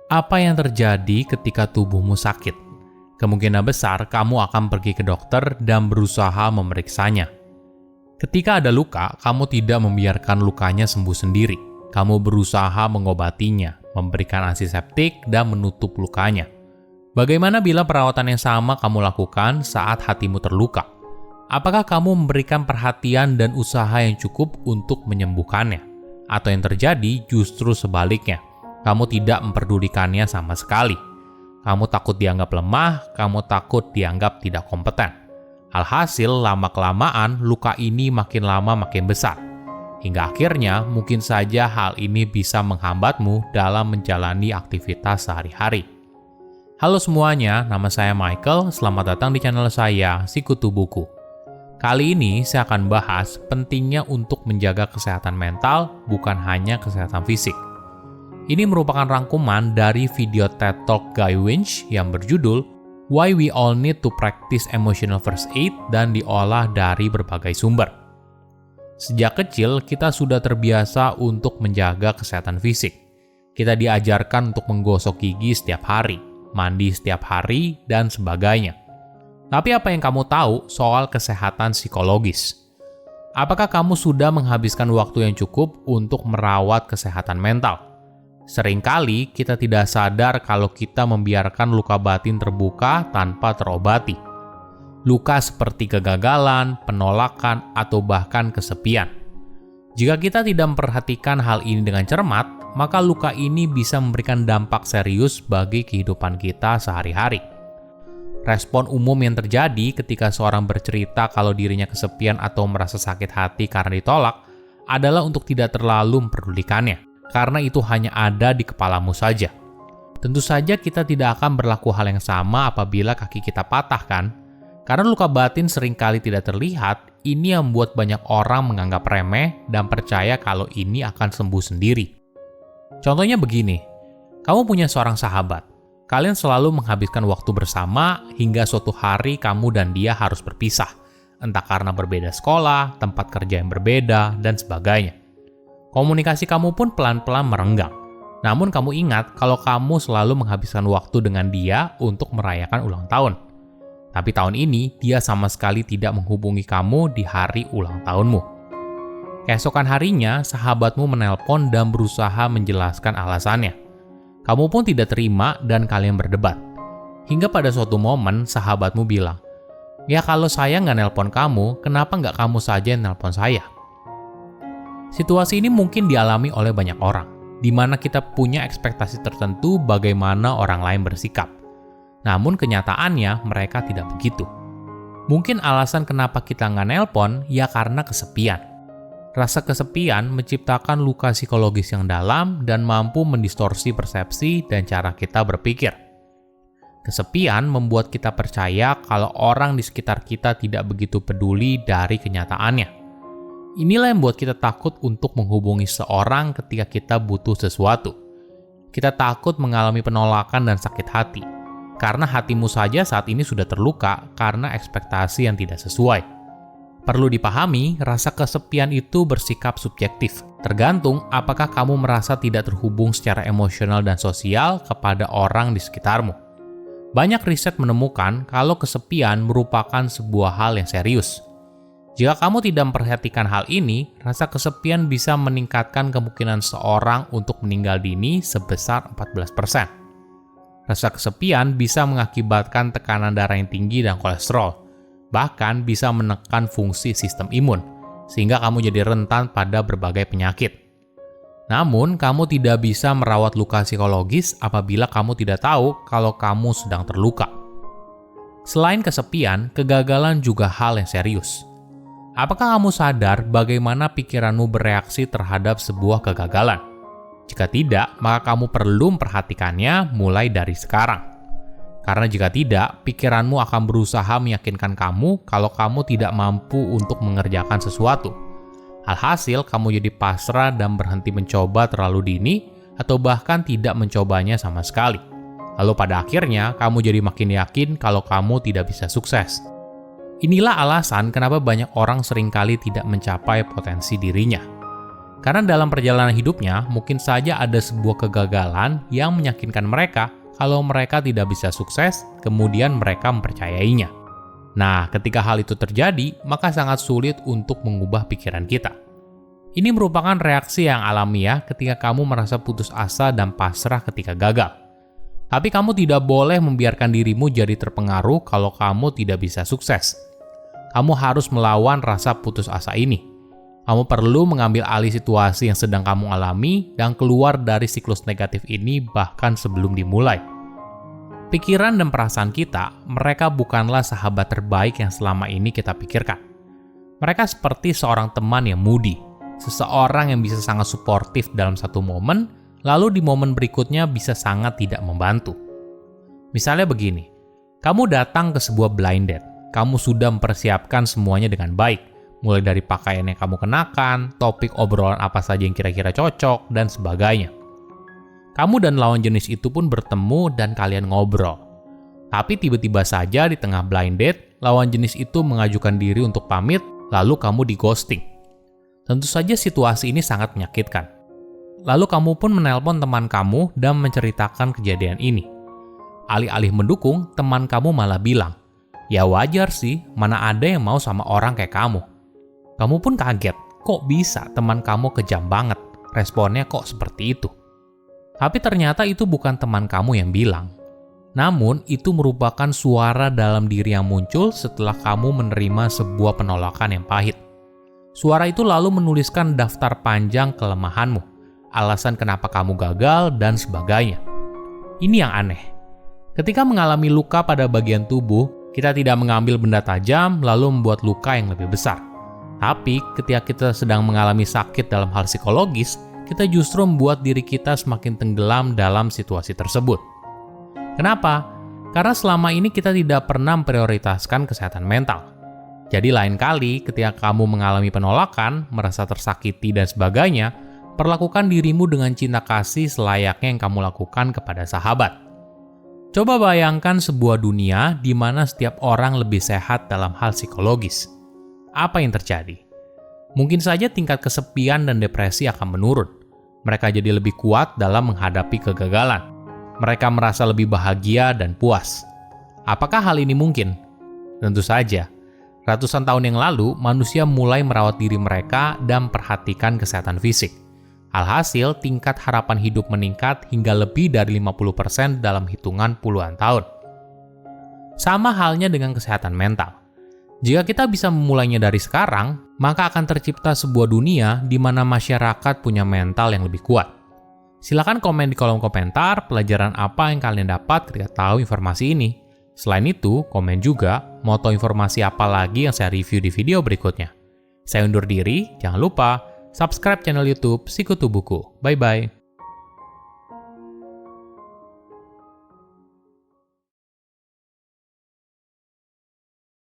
Apa yang terjadi ketika tubuhmu sakit? Kemungkinan besar kamu akan pergi ke dokter dan berusaha memeriksanya. Ketika ada luka, kamu tidak membiarkan lukanya sembuh sendiri. Kamu berusaha mengobatinya, memberikan antiseptik, dan menutup lukanya. Bagaimana bila perawatan yang sama kamu lakukan saat hatimu terluka? Apakah kamu memberikan perhatian dan usaha yang cukup untuk menyembuhkannya? Atau yang terjadi justru sebaliknya? Kamu tidak memperdulikannya sama sekali. Kamu takut dianggap lemah, kamu takut dianggap tidak kompeten. Alhasil, lama-kelamaan, luka ini makin lama makin besar. Hingga akhirnya, mungkin saja hal ini bisa menghambatmu dalam menjalani aktivitas sehari-hari. Halo semuanya, nama saya Michael. Selamat datang di channel saya, Sikutu Buku. Kali ini, saya akan bahas pentingnya untuk menjaga kesehatan mental, bukan hanya kesehatan fisik. Ini merupakan rangkuman dari video TED Talk Guy Winch yang berjudul Why We All Need to Practice Emotional First Aid dan diolah dari berbagai sumber. Sejak kecil, kita sudah terbiasa untuk menjaga kesehatan fisik. Kita diajarkan untuk menggosok gigi setiap hari, mandi setiap hari, dan sebagainya. Tapi apa yang kamu tahu soal kesehatan psikologis? Apakah kamu sudah menghabiskan waktu yang cukup untuk merawat kesehatan mental? Seringkali kita tidak sadar kalau kita membiarkan luka batin terbuka tanpa terobati. Luka seperti kegagalan, penolakan, atau bahkan kesepian. Jika kita tidak memperhatikan hal ini dengan cermat, maka luka ini bisa memberikan dampak serius bagi kehidupan kita sehari-hari. Respon umum yang terjadi ketika seorang bercerita kalau dirinya kesepian atau merasa sakit hati karena ditolak adalah untuk tidak terlalu memperdulikannya. Karena itu hanya ada di kepalamu saja. Tentu saja kita tidak akan berlaku hal yang sama apabila kaki kita patah kan? Karena luka batin seringkali tidak terlihat, ini yang membuat banyak orang menganggap remeh dan percaya kalau ini akan sembuh sendiri. Contohnya begini, kamu punya seorang sahabat. Kalian selalu menghabiskan waktu bersama hingga suatu hari kamu dan dia harus berpisah. Entah karena berbeda sekolah, tempat kerja yang berbeda, dan sebagainya. Komunikasi kamu pun pelan-pelan merenggang. Namun kamu ingat kalau kamu selalu menghabiskan waktu dengan dia untuk merayakan ulang tahun. Tapi tahun ini, dia sama sekali tidak menghubungi kamu di hari ulang tahunmu. Keesokan harinya, sahabatmu menelpon dan berusaha menjelaskan alasannya. Kamu pun tidak terima dan kalian berdebat. Hingga pada suatu momen, sahabatmu bilang, "Ya kalau saya nggak nelpon kamu, kenapa nggak kamu saja yang nelpon saya?" Situasi ini mungkin dialami oleh banyak orang, di mana kita punya ekspektasi tertentu bagaimana orang lain bersikap. Namun kenyataannya mereka tidak begitu. Mungkin alasan kenapa kita nggak nelpon ya karena kesepian. Rasa kesepian menciptakan luka psikologis yang dalam dan mampu mendistorsi persepsi dan cara kita berpikir. Kesepian membuat kita percaya kalau orang di sekitar kita tidak begitu peduli dari kenyataannya. Inilah yang membuat kita takut untuk menghubungi seorang ketika kita butuh sesuatu. Kita takut mengalami penolakan dan sakit hati, karena hatimu saja saat ini sudah terluka karena ekspektasi yang tidak sesuai. Perlu dipahami, rasa kesepian itu bersikap subjektif, tergantung apakah kamu merasa tidak terhubung secara emosional dan sosial kepada orang di sekitarmu. Banyak riset menemukan kalau kesepian merupakan sebuah hal yang serius. Jika kamu tidak memperhatikan hal ini, rasa kesepian bisa meningkatkan kemungkinan seorang untuk meninggal dini sebesar 14%. Rasa kesepian bisa mengakibatkan tekanan darah yang tinggi dan kolesterol, bahkan bisa menekan fungsi sistem imun, sehingga kamu jadi rentan pada berbagai penyakit. Namun, kamu tidak bisa merawat luka psikologis apabila kamu tidak tahu kalau kamu sedang terluka. Selain kesepian, kegagalan juga hal yang serius. Apakah kamu sadar bagaimana pikiranmu bereaksi terhadap sebuah kegagalan? Jika tidak, maka kamu perlu memperhatikannya mulai dari sekarang. Karena jika tidak, pikiranmu akan berusaha meyakinkan kamu kalau kamu tidak mampu untuk mengerjakan sesuatu. Alhasil, kamu jadi pasrah dan berhenti mencoba terlalu dini atau bahkan tidak mencobanya sama sekali. Lalu pada akhirnya, kamu jadi makin yakin kalau kamu tidak bisa sukses. Inilah alasan kenapa banyak orang seringkali tidak mencapai potensi dirinya. Karena dalam perjalanan hidupnya, mungkin saja ada sebuah kegagalan yang meyakinkan mereka kalau mereka tidak bisa sukses, kemudian mereka mempercayainya. Nah, ketika hal itu terjadi, maka sangat sulit untuk mengubah pikiran kita. Ini merupakan reaksi yang alamiah ketika kamu merasa putus asa dan pasrah ketika gagal. Tapi kamu tidak boleh membiarkan dirimu jadi terpengaruh kalau kamu tidak bisa sukses. Kamu harus melawan rasa putus asa ini. Kamu perlu mengambil alih situasi yang sedang kamu alami dan keluar dari siklus negatif ini bahkan sebelum dimulai. Pikiran dan perasaan kita, mereka bukanlah sahabat terbaik yang selama ini kita pikirkan. Mereka seperti seorang teman yang moody, seseorang yang bisa sangat suportif dalam satu momen, lalu di momen berikutnya bisa sangat tidak membantu. Misalnya begini, kamu datang ke sebuah blind date, kamu sudah mempersiapkan semuanya dengan baik, mulai dari pakaian yang kamu kenakan, topik obrolan apa saja yang kira-kira cocok, dan sebagainya. Kamu dan lawan jenis itu pun bertemu dan kalian ngobrol. Tapi tiba-tiba saja di tengah blind date, lawan jenis itu mengajukan diri untuk pamit, lalu kamu di ghosting. Tentu saja situasi ini sangat menyakitkan. Lalu kamu pun menelpon teman kamu dan menceritakan kejadian ini. Alih-alih mendukung, teman kamu malah bilang, "Ya wajar sih, mana ada yang mau sama orang kayak kamu." Kamu pun kaget, kok bisa teman kamu kejam banget, responnya kok seperti itu. Tapi ternyata itu bukan teman kamu yang bilang. Namun, itu merupakan suara dalam diri yang muncul setelah kamu menerima sebuah penolakan yang pahit. Suara itu lalu menuliskan daftar panjang kelemahanmu, alasan kenapa kamu gagal, dan sebagainya. Ini yang aneh. Ketika mengalami luka pada bagian tubuh, kita tidak mengambil benda tajam lalu membuat luka yang lebih besar. Tapi ketika kita sedang mengalami sakit dalam hal psikologis, kita justru membuat diri kita semakin tenggelam dalam situasi tersebut. Kenapa? Karena selama ini kita tidak pernah memprioritaskan kesehatan mental. Jadi lain kali ketika kamu mengalami penolakan, merasa tersakiti dan sebagainya, perlakukan dirimu dengan cinta kasih selayaknya yang kamu lakukan kepada sahabat. Coba bayangkan sebuah dunia di mana setiap orang lebih sehat dalam hal psikologis. Apa yang terjadi? Mungkin saja tingkat kesepian dan depresi akan menurun. Mereka jadi lebih kuat dalam menghadapi kegagalan. Mereka merasa lebih bahagia dan puas. Apakah hal ini mungkin? Tentu saja. Ratusan tahun yang lalu, manusia mulai merawat diri mereka dan perhatikan kesehatan fisik. Alhasil, tingkat harapan hidup meningkat hingga lebih dari 50% dalam hitungan puluhan tahun. Sama halnya dengan kesehatan mental. Jika kita bisa memulainya dari sekarang, maka akan tercipta sebuah dunia di mana masyarakat punya mental yang lebih kuat. Silakan komen di kolom komentar pelajaran apa yang kalian dapat ketika tahu informasi ini. Selain itu, komen juga mau tahu informasi apa lagi yang saya review di video berikutnya. Saya undur diri, jangan lupa subscribe channel YouTube Sikutu Buku. Bye-bye.